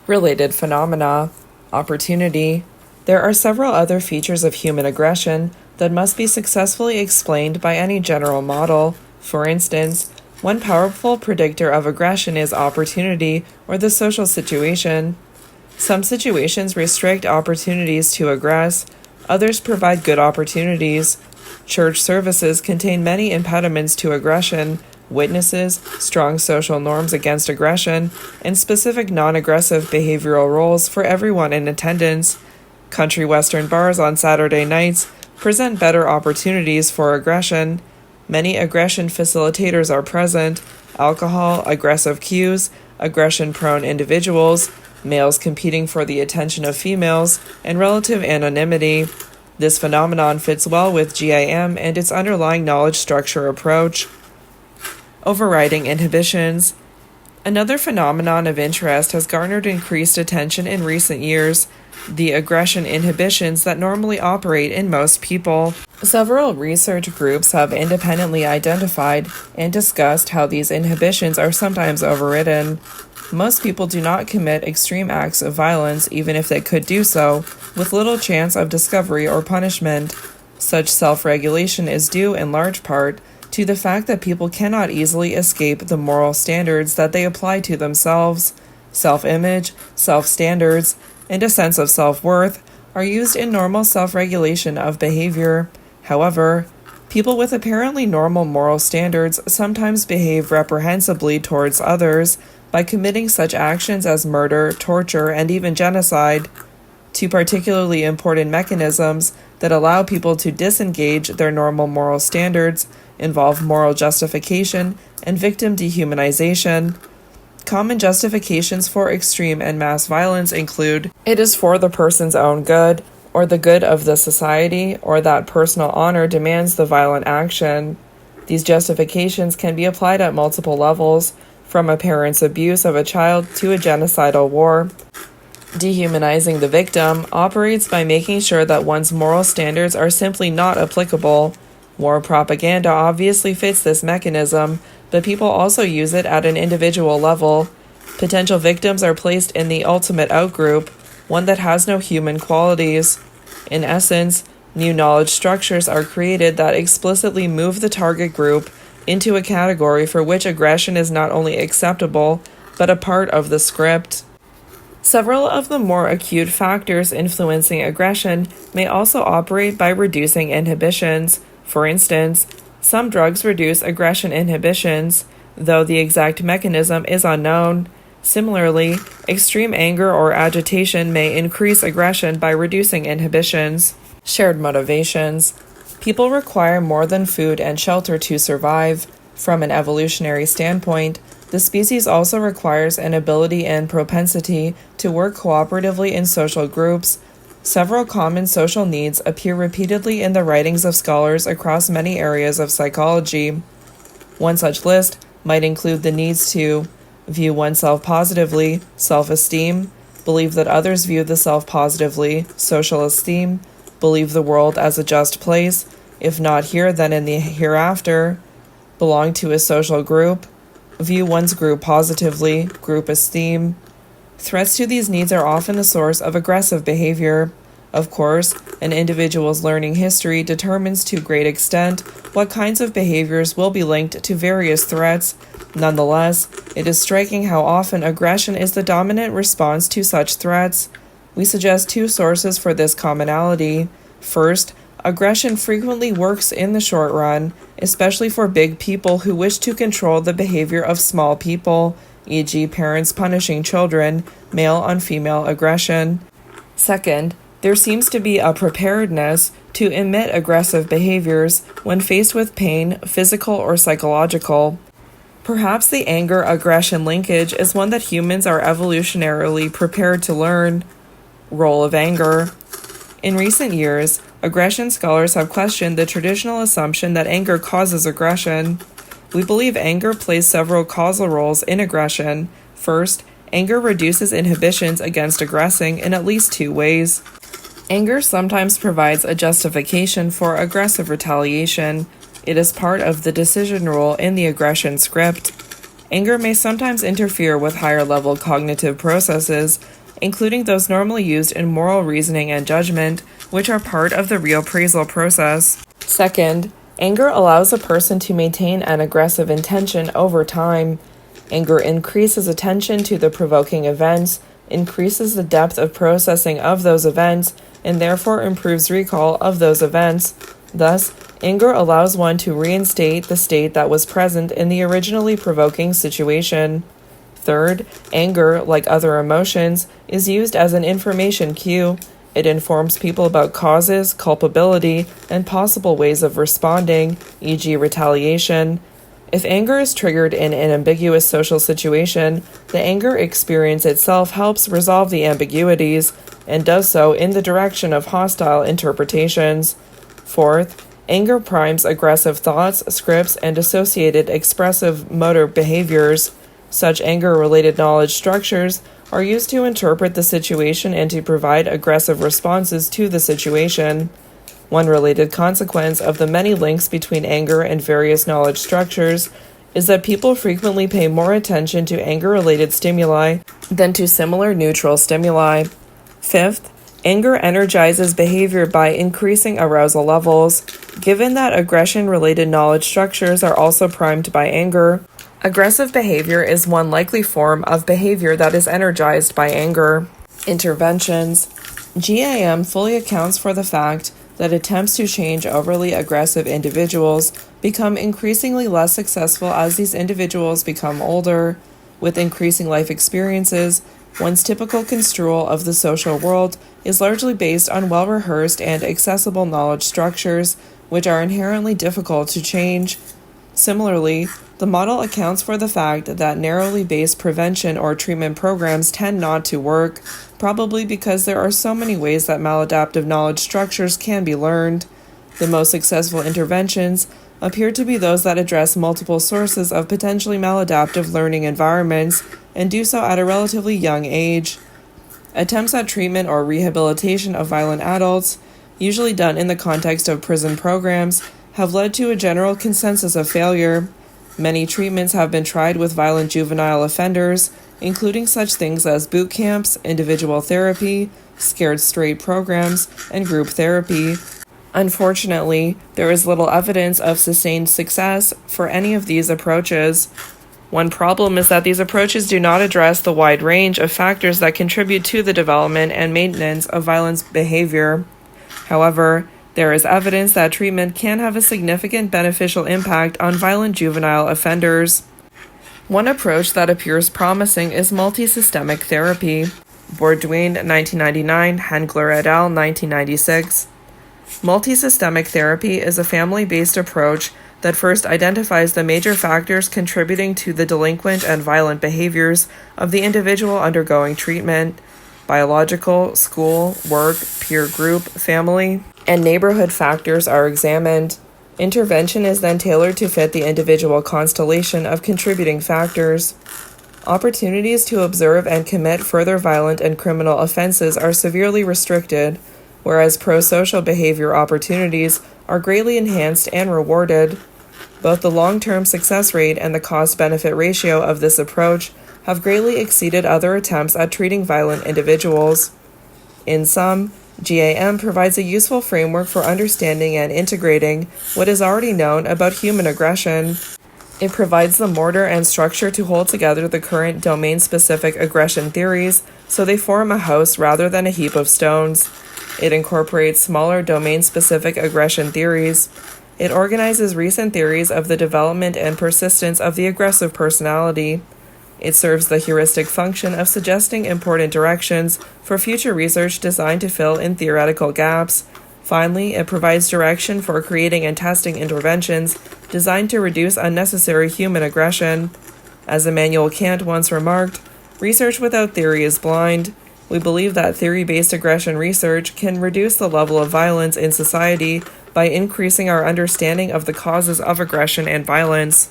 Related phenomena. Opportunity. There are several other features of human aggression that must be successfully explained by any general model. For instance, one powerful predictor of aggression is opportunity or the social situation. Some situations restrict opportunities to aggress, others provide good opportunities. Church services contain many impediments to aggression: witnesses, strong social norms against aggression, and specific non-aggressive behavioral roles for everyone in attendance. Country western bars on Saturday nights present better opportunities for aggression. Many aggression facilitators are present: alcohol, aggressive cues, aggression-prone individuals, males competing for the attention of females, and relative anonymity. This phenomenon fits well with GIM and its underlying knowledge structure approach. Overriding inhibitions. Another phenomenon of interest has garnered increased attention in recent years: the aggression inhibitions that normally operate in most people. Several research groups have independently identified and discussed how these inhibitions are sometimes overridden. Most people do not commit extreme acts of violence even if they could do so, with little chance of discovery or punishment. Such self-regulation is due in large part to the fact that people cannot easily escape the moral standards that they apply to themselves. Self-image, self-standards, and a sense of self-worth are used in normal self-regulation of behavior. However, people with apparently normal moral standards sometimes behave reprehensibly towards others by committing such actions as murder, torture, and even genocide. Two particularly important mechanisms that allow people to disengage their normal moral standards involve moral justification and victim dehumanization. Common justifications for extreme and mass violence include: it is for the person's own good, or the good of the society, or that personal honor demands the violent action. These justifications can be applied at multiple levels, from a parent's abuse of a child to a genocidal war. Dehumanizing the victim operates by making sure that one's moral standards are simply not applicable. War propaganda obviously fits this mechanism, but people also use it at an individual level. Potential victims are placed in the ultimate outgroup, one that has no human qualities. In essence, new knowledge structures are created that explicitly move the target group into a category for which aggression is not only acceptable, but a part of the script. Several of the more acute factors influencing aggression may also operate by reducing inhibitions. For instance, some drugs reduce aggression inhibitions, though the exact mechanism is unknown. Similarly, extreme anger or agitation may increase aggression by reducing inhibitions. Shared motivations. People require more than food and shelter to survive. From an evolutionary standpoint, the species also requires an ability and propensity to work cooperatively in social groups. Several common social needs appear repeatedly in the writings of scholars across many areas of psychology. One such list might include the needs to view oneself positively, self-esteem; believe that others view the self positively, social esteem; believe the world as a just place, if not here then in the hereafter; belong to a social group; view one's group positively, group esteem. Threats to these needs are often the source of aggressive behavior. Of course, an individual's learning history determines to a great extent what kinds of behaviors will be linked to various threats. Nonetheless, it is striking how often aggression is the dominant response to such threats. We suggest two sources for this commonality. First, aggression frequently works in the short run, especially for big people who wish to control the behavior of small people, e.g., parents punishing children, male on female aggression. Second, there seems to be a preparedness to emit aggressive behaviors when faced with pain, physical or psychological. Perhaps the anger-aggression linkage is one that humans are evolutionarily prepared to learn. Role of anger. In recent years, aggression scholars have questioned the traditional assumption that anger causes aggression. We believe anger plays several causal roles in aggression. First, anger reduces inhibitions against aggressing in at least two ways. Anger sometimes provides a justification for aggressive retaliation. It is part of the decision rule in the aggression script. Anger may sometimes interfere with higher-level cognitive processes, including those normally used in moral reasoning and judgment, which are part of the reappraisal process. Second, anger allows a person to maintain an aggressive intention over time. Anger increases attention to the provoking events, increases the depth of processing of those events, and therefore improves recall of those events. Thus, anger allows one to reinstate the state that was present in the originally provoking situation. Third, anger, like other emotions, is used as an information cue. It informs people about causes, culpability, and possible ways of responding, e.g., retaliation. If anger is triggered in an ambiguous social situation, the anger experience itself helps resolve the ambiguities, and does so in the direction of hostile interpretations. Fourth, anger primes aggressive thoughts, scripts, and associated expressive motor behaviors. Such anger-related knowledge structures are used to interpret the situation and to provide aggressive responses to the situation. One related consequence of the many links between anger and various knowledge structures is that people frequently pay more attention to anger-related stimuli than to similar neutral stimuli. Fifth, anger energizes behavior by increasing arousal levels. Given that aggression-related knowledge structures are also primed by anger, aggressive behavior is one likely form of behavior that is energized by anger. Interventions. GAM fully accounts for the fact that attempts to change overly aggressive individuals become increasingly less successful as these individuals become older. With increasing life experiences, one's typical construal of the social world is largely based on well-rehearsed and accessible knowledge structures, which are inherently difficult to change. Similarly, the model accounts for the fact that narrowly based prevention or treatment programs tend not to work, probably because there are so many ways that maladaptive knowledge structures can be learned. The most successful interventions appear to be those that address multiple sources of potentially maladaptive learning environments and do so at a relatively young age. Attempts at treatment or rehabilitation of violent adults, usually done in the context of prison programs, have led to a general consensus of failure. Many treatments have been tried with violent juvenile offenders, including such things as boot camps, individual therapy, scared straight programs, and group therapy. Unfortunately, there is little evidence of sustained success for any of these approaches. One problem is that these approaches do not address the wide range of factors that contribute to the development and maintenance of violence behavior. However, there is evidence that treatment can have a significant beneficial impact on violent juvenile offenders. One approach that appears promising is multisystemic therapy. Bourdain, 1999, Hengler et al., 1996. Multisystemic therapy is a family-based approach that first identifies the major factors contributing to the delinquent and violent behaviors of the individual undergoing treatment. Biological, school, work, peer group, family, and neighborhood factors are examined. Intervention is then tailored to fit the individual constellation of contributing factors. Opportunities to observe and commit further violent and criminal offenses are severely restricted, whereas pro-social behavior opportunities are greatly enhanced and rewarded. Both the long-term success rate and the cost-benefit ratio of this approach have greatly exceeded other attempts at treating violent individuals. In sum, GAM provides a useful framework for understanding and integrating what is already known about human aggression. It provides the mortar and structure to hold together the current domain-specific aggression theories so they form a house rather than a heap of stones. It incorporates smaller domain-specific aggression theories. It organizes recent theories of the development and persistence of the aggressive personality. It serves the heuristic function of suggesting important directions for future research designed to fill in theoretical gaps. Finally, it provides direction for creating and testing interventions designed to reduce unnecessary human aggression. As Immanuel Kant once remarked, research without theory is blind. We believe that theory-based aggression research can reduce the level of violence in society by increasing our understanding of the causes of aggression and violence.